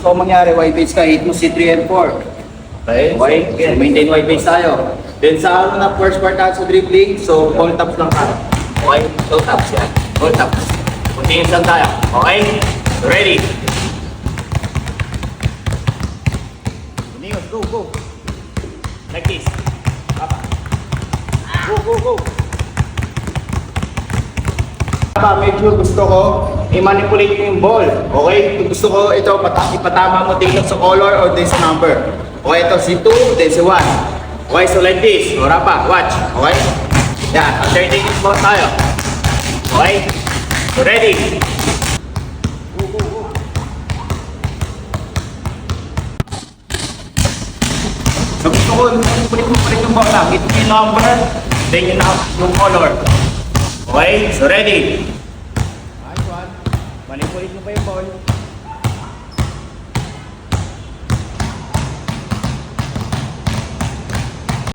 So, mangyari, white base ka, hit mo C3 and 4. Okay? So, maintain white base tayo. Then sa ano na first part natin sa dribbling, so ball taps lang tayo. Okay? So taps yan. Ball taps. Continuous lang tayo. Okay? So ready? Continuous. Go, go. Like this. Papa. Go, go, go. Papa, medyo gusto ko i-manipulate ko yung ball. Okay? Kung gusto ko ito, ipatama mo tingnan sa color or this number. Okay, ito si 2, then si 1. Okay, so like this. Ora pa, watch. Okay? Yan, alternating mo tayo. Okay? So ready? Go, go, go. So gusto ko, kulit mo yung bola. Ito yung number, then yung color. Okay? So ready? Nice one. Manipulate mo pa yung ball.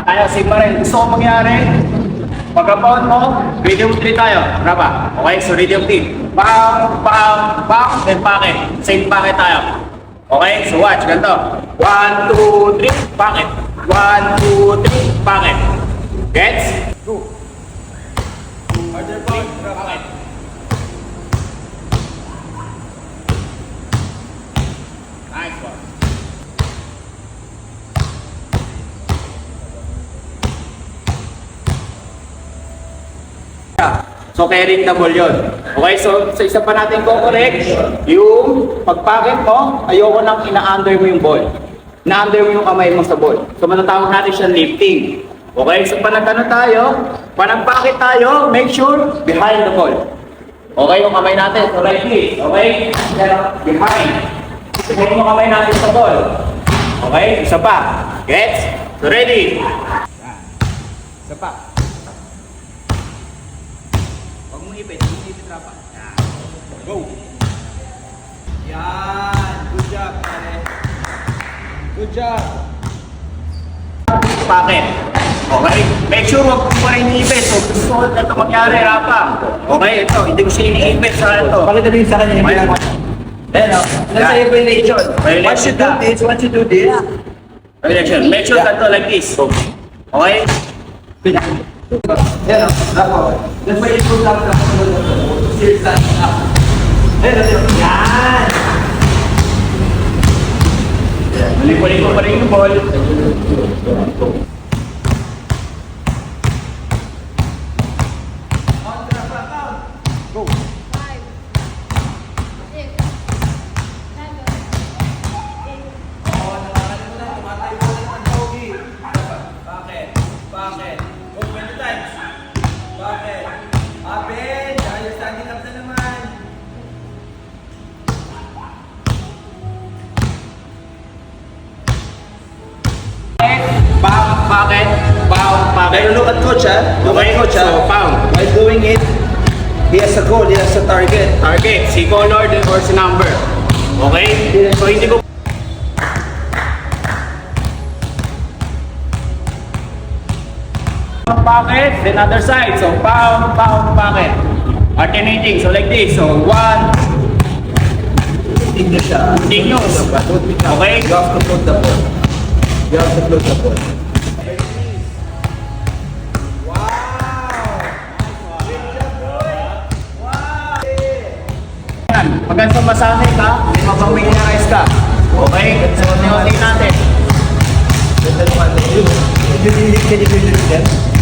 Tayo, same pa rin. Gusto ko mangyari, pagka-pound mo, rhythm 3 tayo. Raba. Okay, so rhythm 3. Bang, bang, bang, then packet. Same packet tayo. Okay, so watch, ganito. 1, 2, 3, packet. 1, 2, 3, packet. Gets? Go. Harder pound, packet. Nice one. So, carrying the ball yun. Okay, so sa isa pa natin correct, yung pag-packet mo, ayoko nang ina-under mo yung ball. Ina-under mo yung kamay mo sa ball. So, matatawag natin siya lifting. Okay, so panag-ano tayo, panag-packet tayo, make sure behind the ball. Okay, yung kamay natin, so like this. Okay, behind. Behind yung kamay natin sa ball. Okay, isa pa. Gets? So, ready? Isa pa. Ipit rapa. Go! Yan! Good job, pare. Good job! Packet. Okay? Make sure wag mo rin ipit. So, gusto ko na ito mangyari, rapa. Okay, ito. Hindi ko siya iniipit sa ito. Pakita din sa kanya. Then, nasa violation. Once you do this. Violation. Make sure that ito like this. Okay? Yan o, dapat. That's why you put up the series that up. Yan! Manipulate mo pa rin yung ball. Go! 5, 6, 7, 8. Bakit? Bakit? Oh, 20 times. Bakit? Aben, dahil standing up na naman. Pound, packet, pound, packet. Pero look at coach ha. Look at coach ha. So, pound. While doing it, he has a goal, he has a target. Target, si color or si number. Okay? So, hindi ko... Packet, then other side. So, pound, pound, packet. Alternating. So, like this. So, 1, Tingnan siya. continuous. Okay? You have to put the ball. You have to put the ball. Pagka sumasanay ka, may mapamiliarize ka. Okay? So, niyotin natin.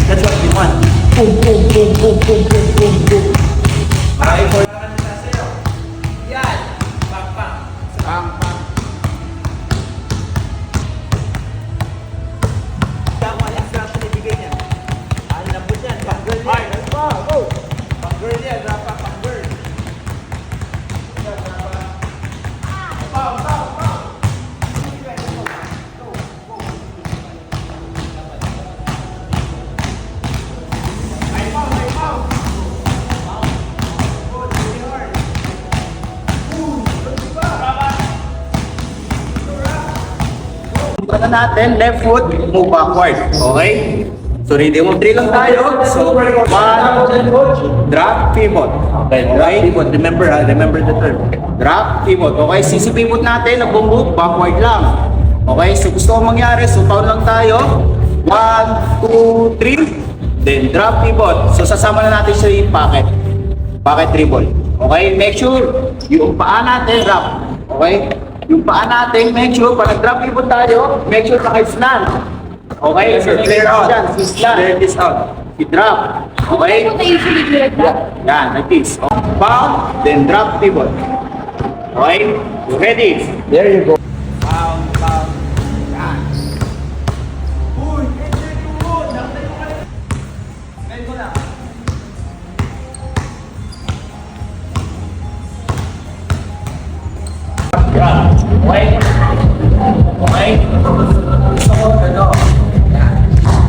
That's what we want. Boom, boom, boom, boom, boom, boom, boom, boom. Okay, for yan. Pang, pang. Pang, pang. Tama yung strap na ibigay niya. Ang lambot yan. Pang girl yan. Let's go. Go. Pang girl yan. Rapa, pang girl. Pang, pang, pang. Pagka natin, left foot, move backward. Okay? So, rhythm of 3 lang tayo. So, 1, drop, pivot. Okay, Pivot. Remember, remember the term. drop, pivot. Okay, sisi pivot natin, nag-move, backward lang. Okay, so gusto ko mangyari, so taon lang tayo. 1, 2, 3, then drop, pivot. So sasama na natin siya yung pocket. Pocket dribble. Okay, make sure yung paa natin, wrap. Okay, yung paa natin, make sure, pag nag-drop pivot tayo, make sure naka-slant. Okay, so clear out. Clear this out. I-drop. Okay? What I usually do like that. Yan, like this. Bound, then drop pivot. Okay? You ready? There you go. Pound, pound. Yan. Uy, enter to. Nakatay mo ka rin. Spend ko na. Drop. Okay? Okay? Gusto ko, ano? Yan.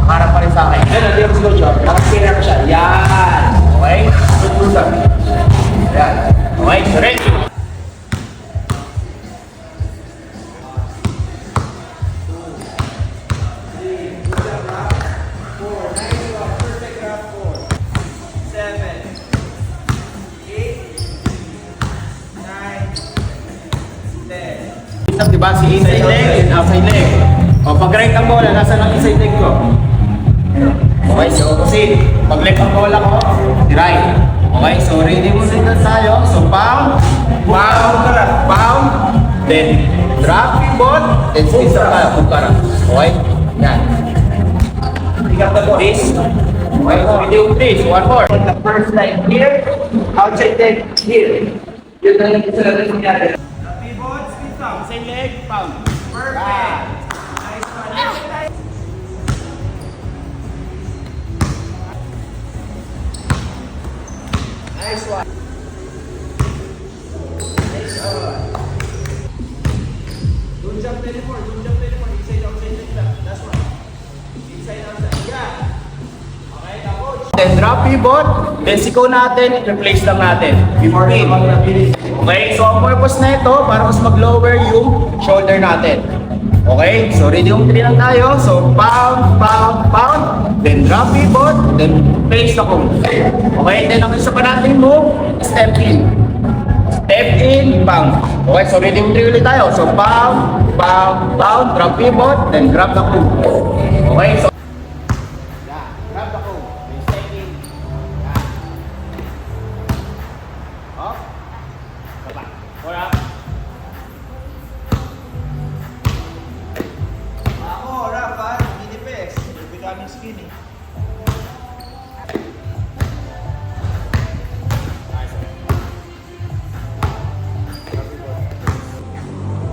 Harap pa rin sa akin. Yan, hindi ako siguro siya. Nakapira ko siya. Yan. Okay? Good push up. Yan. Okay? So ready? Seven. 8. 9. 10. Isang diba si inside leg and outside leg. O pag right ang bola, nasa ng inside leg ko. Okay, so kasi pag left ang bola ko, si right. Okay, so ready mo din tayo. So pound, pound, pound, then drop pivot, then spin sa tayo, kumpara. Okay? Yan. Pick up the base. Okay, so ready yung base. One more. The first line here, outside leg here. Yun na lang isa na rin natin. Pivot, spin stop. Inside leg, pound. Perfect. Nice one. Nice one. Nice one. Don't jump anymore. Don't jump anymore. Inside, outside, like that. That's right. Inside, outside. Yeah. Okay, tapos. Then drop pivot, then siko natin, replace lang natin. Before pin. Okay, so ang purpose na ito, para mas mag-lower yung shoulder natin. Okay, so ready yung 3 lang tayo. So pound, pound, pound, then drop pivot, then place na kung. Okay, then ang isa pa natin move, step in. Step in, pound. Okay, so ready yung 3 ulit tayo. So pound, pound, pound, drop pivot, then grab the kung. Okay, so grab the kung. Then step in. Yan. Up. Baba. Or up. Ako, Rafa, ninipes. You're becoming skinny.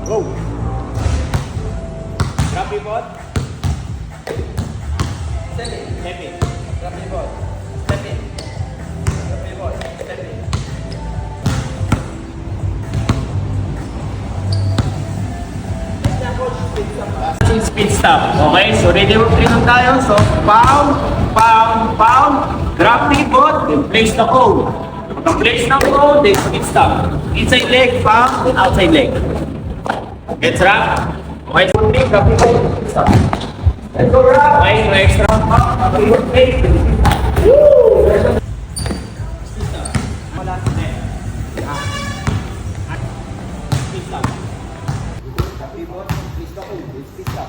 Go. Drop pivot. Step in. Step in. Drop pivot. Step in. Drop pivot. Step in. Next na, coach. Spin stop. Speed stop. Okay, so ready mo 3 lang tayo. So pound, pound, pound, drop pivot, then place the code. Pag place ng code, then speed stop. Inside leg, pound, then outside leg. Gets wrap? Okay, so drop pivot, speed stop. Let's go, Rafa. Okay, so extra pump, pivot plate. Wala sa net. Speed stop. Drop pivot, place the code, then speed stop.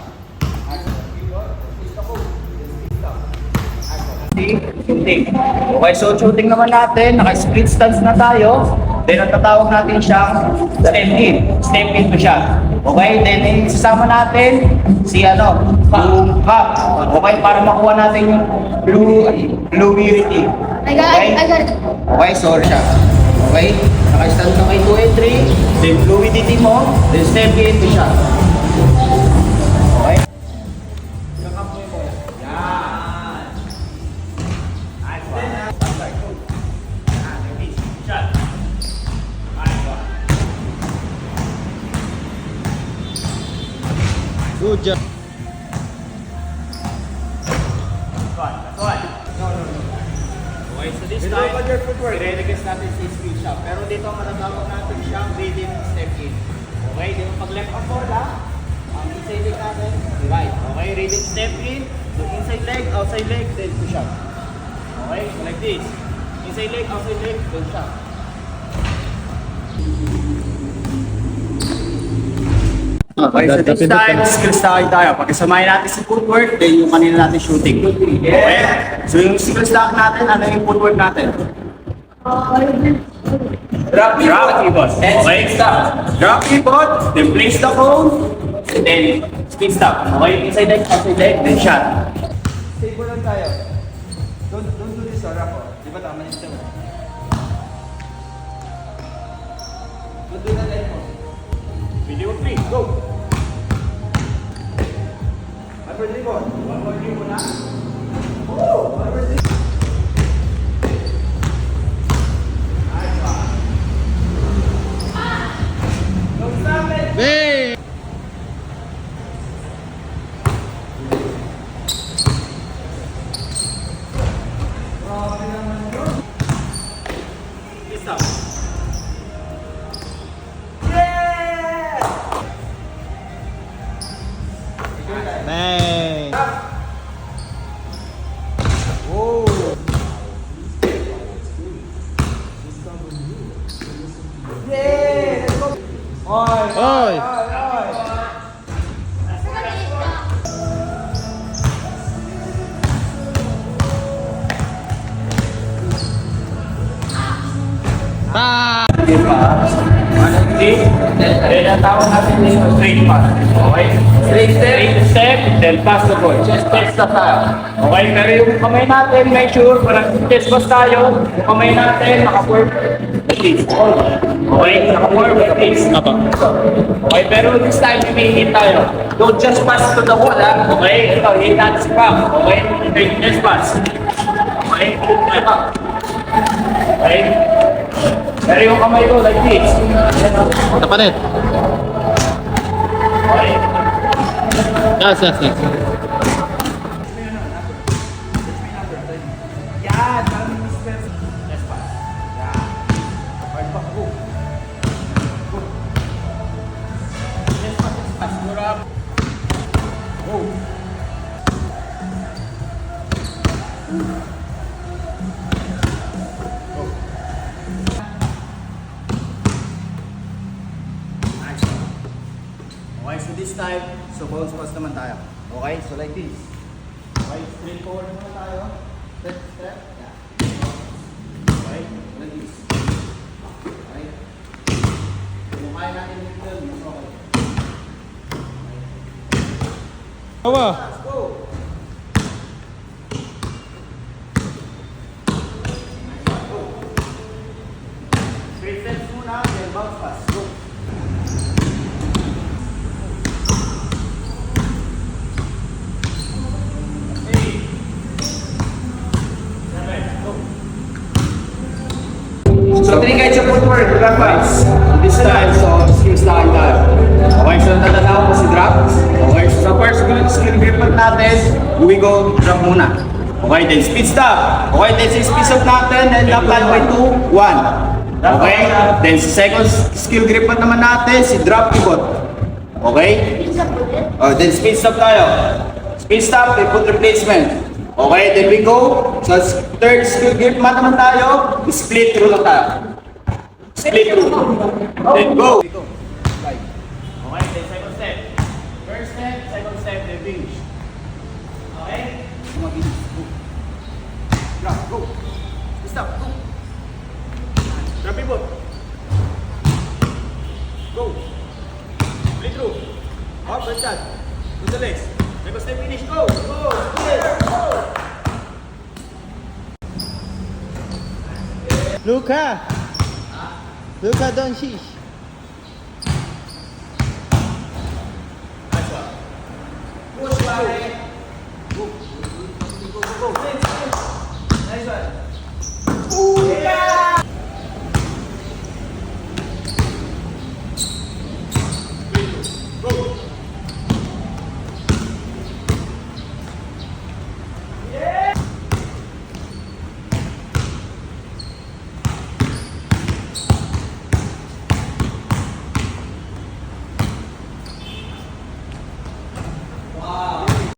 Shooting. Okay, so shooting naman natin, naka-split stance na tayo. Then ang tatawag natin siyang step in. Step in to siya. Okay, then isasama natin si yung hop. Okay, para makuha natin yung fluidity. I got it. Okay, so siya. Okay, naka-stand na kay 2 and 3. Then fluidity mo, then step in to siya. Okay? Good job. Okay, so this Without time, your footwork. i-relegate natin si speed shot. Pero dito, matatawag natin siyang rhythm step in. Okay, di ba pag left ang bola, ang inside leg natin, right. Okay, rhythm step in, so inside leg, outside leg, then push up. Okay, so like this. Inside leg, outside leg, then shot. Okay, so this time, skills tayo. Pagkasamahin natin si footwork, then yung kanina natin shooting. Okay? So yung skills natin, ano yung footwork natin? Drop pivot. Okay, stop. Drop pivot, then place the cone, then speed stop. Okay, inside leg, outside leg, then shot. Stable lang tayo. Don't do this, Rafa. Di ba tama yung step? Don't do that anymore. Video 3, go! Upper dribble. One more dribble na. Upper dribble. Don't stop it. Speed stop. Bang! Yeah! Let's go. Oy! Oy! Oy! Pa! Straight pass. 1, 2, 3. Then ang tawag natin dito, straight pass. Okay? Straight step, then pass the ball. Chest pass tayo. Okay? Pero yung kamay natin, make sure, parang chest pass tayo, yung kamay natin, naka-forward. Okay? Naka-forward like this. Apa. Okay? Pero this time, may hit tayo. Don't just pass to the wall, ha? Okay? Ito, hit natin si Pam. Okay? Chest pass. Okay? Okay? Pero yung kamay ko, like this. Tapanet. Okay? Yes, yes, yes. Yan! Parang may mispress. Yes, pass. Yan. Hard back, go. Go. Yes, pass, yes, pass. Go up. Go. Okay, so this time, so bounce pass naman tayo. Okay, so like this. Okay, straight forward muna tayo. Step, step. Yeah. Okay, like this. Okay. Kung kaya natin dito, mas okay. Awa! Let's go. Straight steps muna, then bounce pass. Go. So, three guys yung footwork. Drop pass. This time, so skills na tayo. Okay, so natatawag ko si drop. Okay, so sa first skill grip natin, we go drop muna. Okay, then speed stop. Okay, then sa speed stop natin, then lock line by 2, 1. Okay, then sa second skill grip naman natin, si drop pivot. Okay? Then speed stop tayo. Speed stop, then foot replacement. Okay, then we go. Sa third skill grip naman tayo, split through lang tayo. Split through. Then go. Okay, then second step. First step, second step, then finish. Okay? Mabilis. Go. Drop, go. Stop, go. Drop pivot. Go. Split through. Up, first shot. To the legs. Second step, finish. Go. Go. Split. Go. Luka! Luka Doncic! Nice one. Push, pare. Go. Go, go, go, go. Nice one.